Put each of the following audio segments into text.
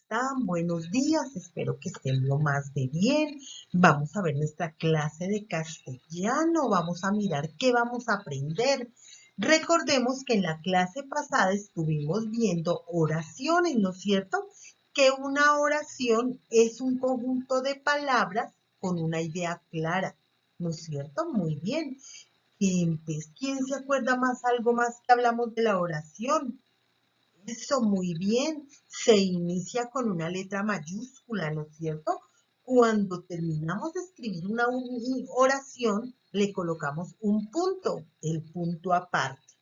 están? Buenos días, espero que estén lo más de bien. Vamos a ver nuestra clase de castellano, vamos a mirar qué vamos a aprender. Recordemos que en la clase pasada estuvimos viendo oraciones, ¿no es cierto? Que una oración es un conjunto de palabras con una idea clara, ¿no es cierto? Muy bien. ¿Quién se acuerda algo más que hablamos de la oración? Eso, muy bien. Se inicia con una letra mayúscula, ¿no es cierto? Cuando terminamos de escribir una oración, le colocamos un punto, el punto aparte.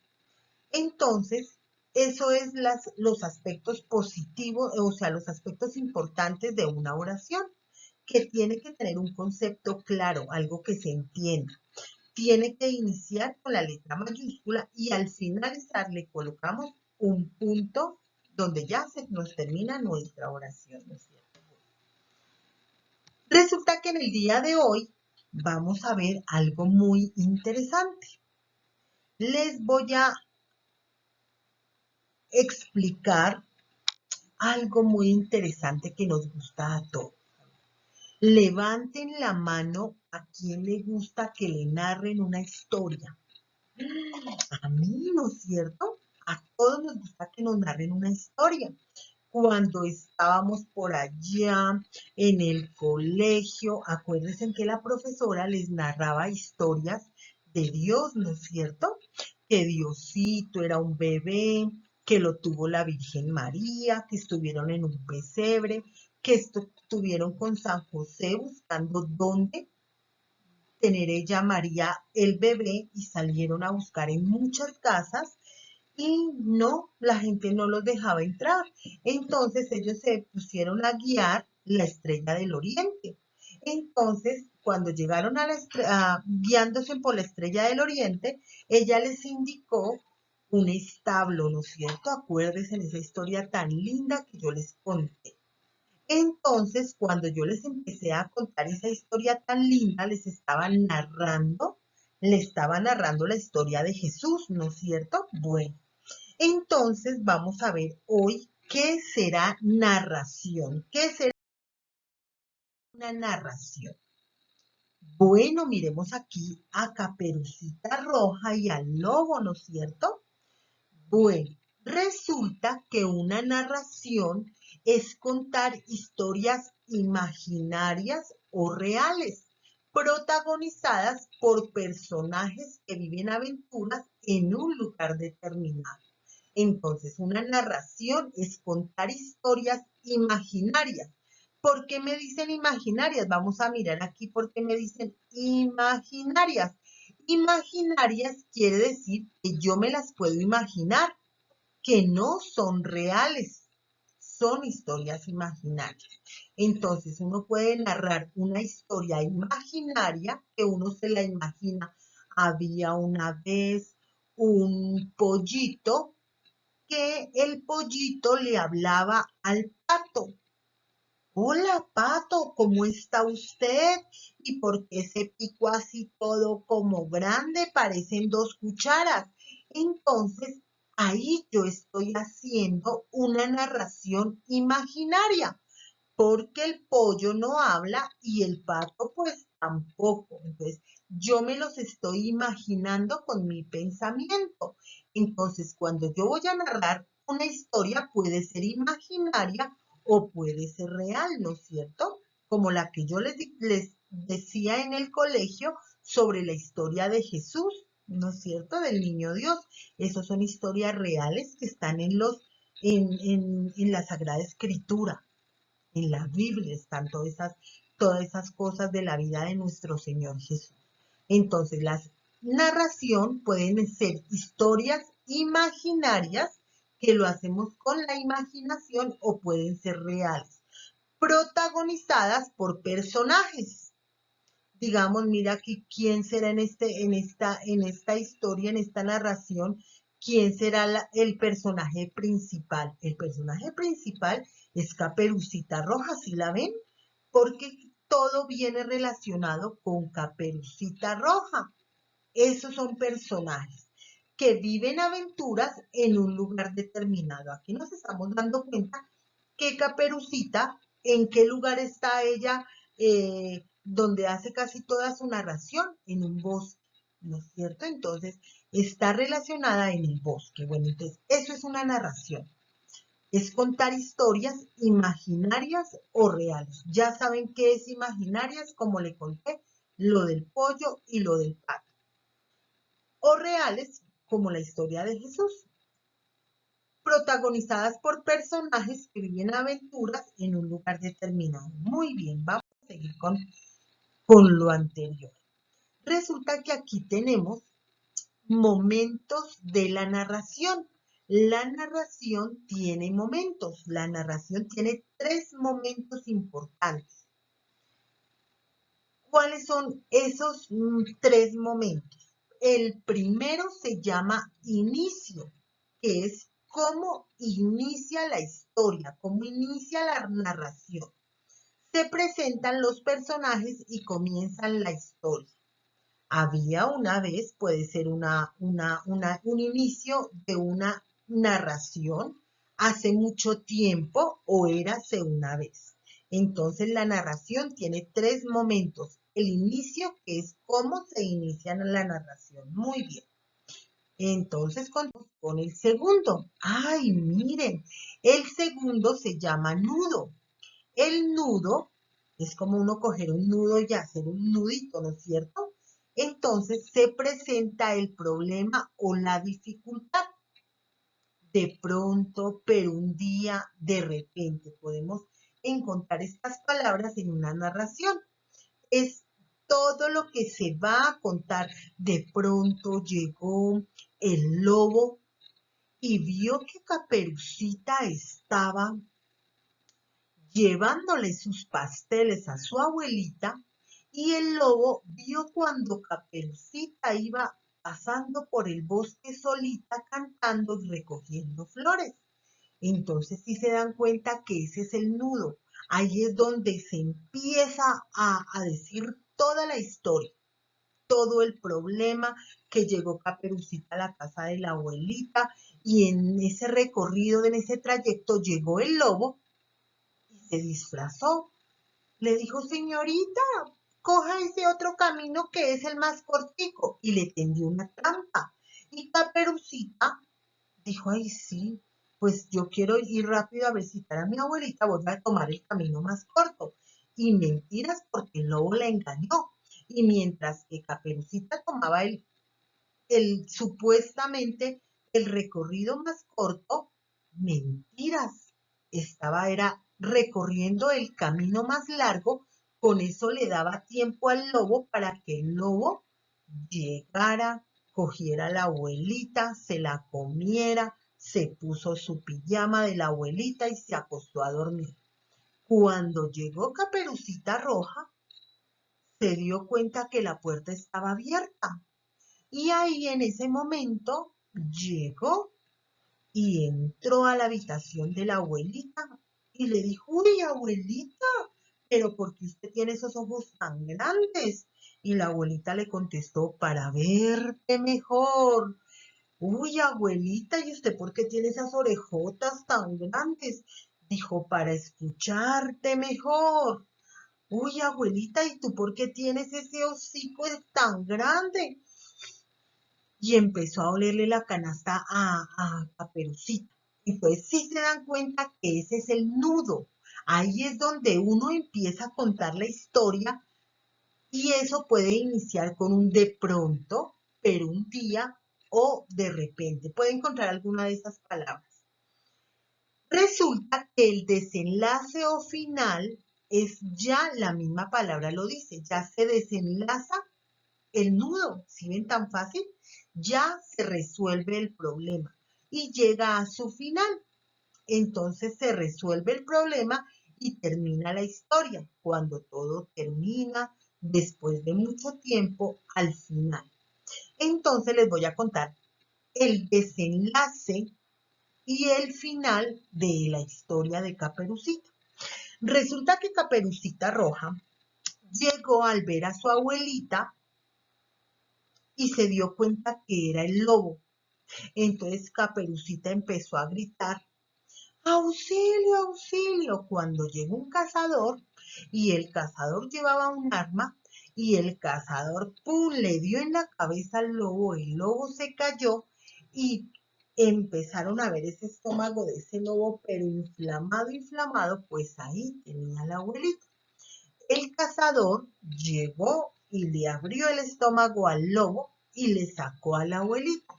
Entonces, eso es los aspectos positivos, o sea, los aspectos importantes de una oración, que tiene que tener un concepto claro, algo que se entienda. Tiene que iniciar con la letra mayúscula y al finalizar le colocamos un punto donde ya se nos termina nuestra oración, ¿no es cierto? Resulta que en el día de hoy vamos a ver algo muy interesante. Les voy a explicar algo muy interesante que nos gusta a todos. Levanten la mano a quien le gusta que le narren una historia. A mí, ¿no es cierto? A todos nos gusta que nos narren una historia. Cuando estábamos por allá en el colegio, acuérdense que la profesora les narraba historias de Dios, ¿no es cierto? Que Diosito era un bebé, que lo tuvo la Virgen María, que estuvieron en un pesebre, que estuvieron con San José buscando dónde tener ella María el bebé y salieron a buscar en muchas casas y no, la gente no los dejaba entrar. Entonces ellos se pusieron a guiar la estrella del oriente. Entonces, cuando llegaron guiándose por la estrella del oriente, ella les indicó un establo, ¿no es cierto? Acuérdense en esa historia tan linda que yo les conté. Entonces, cuando yo les empecé a contar esa historia tan linda, le estaba narrando la historia de Jesús, ¿no es cierto? Bueno, entonces vamos a ver hoy qué será narración. ¿Qué será una narración? Bueno, miremos aquí a Caperucita Roja y al lobo, ¿no es cierto? Bueno, resulta que una narración es contar historias imaginarias o reales, protagonizadas por personajes que viven aventuras en un lugar determinado. Entonces, una narración es contar historias imaginarias. ¿Por qué me dicen imaginarias? Vamos a mirar aquí por qué me dicen imaginarias. Imaginarias quiere decir que yo me las puedo imaginar, que no son reales, son historias imaginarias. Entonces uno puede narrar una historia imaginaria que uno se la imagina. Había una vez un pollito que el pollito le hablaba al pato. Hola, pato, ¿cómo está usted? ¿Y por qué se picó así todo como grande? Parecen dos cucharas. Entonces, ahí yo estoy haciendo una narración imaginaria, porque el pollo no habla y el pato pues tampoco. Entonces, yo me los estoy imaginando con mi pensamiento. Entonces, cuando yo voy a narrar una historia, puede ser imaginaria o puede ser real, ¿no es cierto? Como la que yo les decía en el colegio sobre la historia de Jesús, ¿no es cierto? Del niño Dios. Esas son historias reales que están en la Sagrada Escritura. En la Biblia están todas esas cosas de la vida de nuestro Señor Jesús. Entonces, las narración pueden ser historias imaginarias que lo hacemos con la imaginación o pueden ser reales, protagonizadas por personajes. Digamos, mira aquí quién será en esta historia, en esta narración, quién será el personaje principal. El personaje principal es Caperucita Roja, ¿sí la ven? Porque todo viene relacionado con Caperucita Roja. Esos son personajes que viven aventuras en un lugar determinado. Aquí nos estamos dando cuenta que Caperucita, ¿en qué lugar está ella donde hace casi toda su narración? En un bosque, ¿no es cierto? Entonces, está relacionada en el bosque. Bueno, entonces, eso es una narración. Es contar historias imaginarias o reales. Ya saben qué es imaginarias, como le conté, lo del pollo y lo del pato. O reales, como la historia de Jesús, protagonizadas por personajes que viven aventuras en un lugar determinado. Muy bien, vamos a seguir con lo anterior. Resulta que aquí tenemos momentos de la narración. La narración tiene momentos. La narración tiene 3 momentos importantes. ¿Cuáles son esos 3 momentos? El primero se llama inicio, que es cómo inicia la historia, cómo inicia la narración. Se presentan los personajes y comienzan la historia. Había una vez, puede ser un inicio de una narración hace mucho tiempo o érase una vez. Entonces la narración tiene 3 momentos. El inicio, que es cómo se inicia la narración. Muy bien. Entonces con el segundo. Ay, miren, el segundo se llama nudo. El nudo es como uno coger un nudo y hacer un nudito, ¿no es cierto? Entonces se presenta el problema o la dificultad. De pronto, pero un día, de repente, podemos encontrar estas palabras en una narración. Es todo lo que se va a contar. De pronto llegó el lobo y vio que Caperucita estaba llevándole sus pasteles a su abuelita, y el lobo vio cuando Caperucita iba pasando por el bosque solita cantando y recogiendo flores. Entonces sí se dan cuenta que ese es el nudo. Ahí es donde se empieza a decir toda la historia, todo el problema que llegó Caperucita a la casa de la abuelita, y en ese recorrido, en ese trayecto, llegó el lobo y se disfrazó. Le dijo, señorita, coja ese otro camino que es el más cortico, y le tendió una trampa. Y Caperucita dijo, ay, sí, pues yo quiero ir rápido a visitar a mi abuelita, voy a tomar el camino más corto. Y mentiras, porque el lobo la engañó. Y mientras que Caperucita tomaba supuestamente el recorrido más corto, mentiras, era recorriendo el camino más largo. Con eso le daba tiempo al lobo para que el lobo llegara, cogiera a la abuelita, se la comiera, se puso su pijama de la abuelita y se acostó a dormir. Cuando llegó Caperucita Roja, se dio cuenta que la puerta estaba abierta. Y ahí en ese momento llegó y entró a la habitación de la abuelita y le dijo, uy, abuelita, pero ¿por qué usted tiene esos ojos tan grandes? Y la abuelita le contestó, para verte mejor. Uy, abuelita, ¿y usted por qué tiene esas orejotas tan grandes? Dijo, para escucharte mejor. Uy, abuelita, ¿y tú por qué tienes ese hocico tan grande? Y empezó a olerle la canasta a Caperucita. Entonces sí se dan cuenta que ese es el nudo. Ahí es donde uno empieza a contar la historia, y eso puede iniciar con un de pronto, pero un día, o de repente. Puede encontrar alguna de esas palabras. Resulta que el desenlace o final es ya la misma palabra lo dice, ya se desenlaza el nudo. ¿Sí ven tan fácil? Ya se resuelve el problema y llega a su final. Entonces se resuelve el problema y termina la historia. Cuando todo termina, después de mucho tiempo, al final. Entonces les voy a contar el desenlace y el final de la historia de Caperucita. Resulta que Caperucita Roja llegó al ver a su abuelita y se dio cuenta que era el lobo. Entonces Caperucita empezó a gritar, auxilio, auxilio, cuando llegó un cazador y el cazador llevaba un arma y el cazador, ¡pum!, le dio en la cabeza al lobo, el lobo se cayó y empezaron a ver ese estómago de ese lobo, pero inflamado, inflamado, pues ahí tenía la abuelita. El cazador llegó y le abrió el estómago al lobo y le sacó a la abuelita.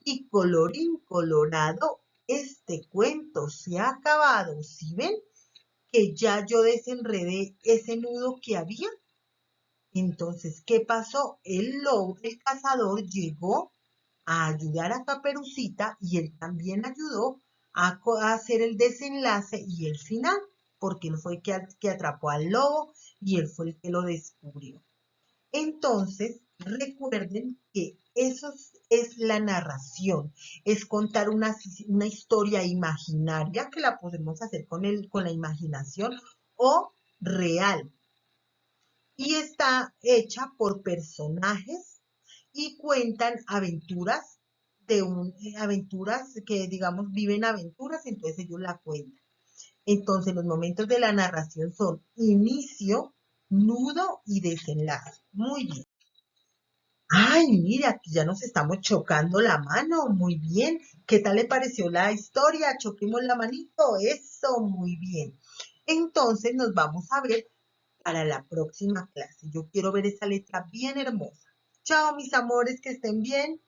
Y colorín colorado, este cuento se ha acabado. ¿Sí ven que ya yo desenredé ese nudo que había? Entonces, ¿qué pasó? El lobo, el cazador, llegó a ayudar a Caperucita y él también ayudó a hacer el desenlace y el final, porque él fue el que atrapó al lobo y él fue el que lo descubrió. Entonces, recuerden que eso es la narración, es contar una historia imaginaria que la podemos hacer con la imaginación o real. Y está hecha por personajes y cuentan aventuras aventuras que digamos viven aventuras, entonces ellos la cuentan. Entonces los momentos de la narración son inicio, nudo y desenlace. Muy bien. Ay, mira, aquí ya nos estamos chocando la mano. Muy bien. ¿Qué tal le pareció la historia? Choquemos la manito. Eso, muy bien. Entonces nos vamos a ver para la próxima clase. Yo quiero ver esa letra bien hermosa. Chao, mis amores, que estén bien.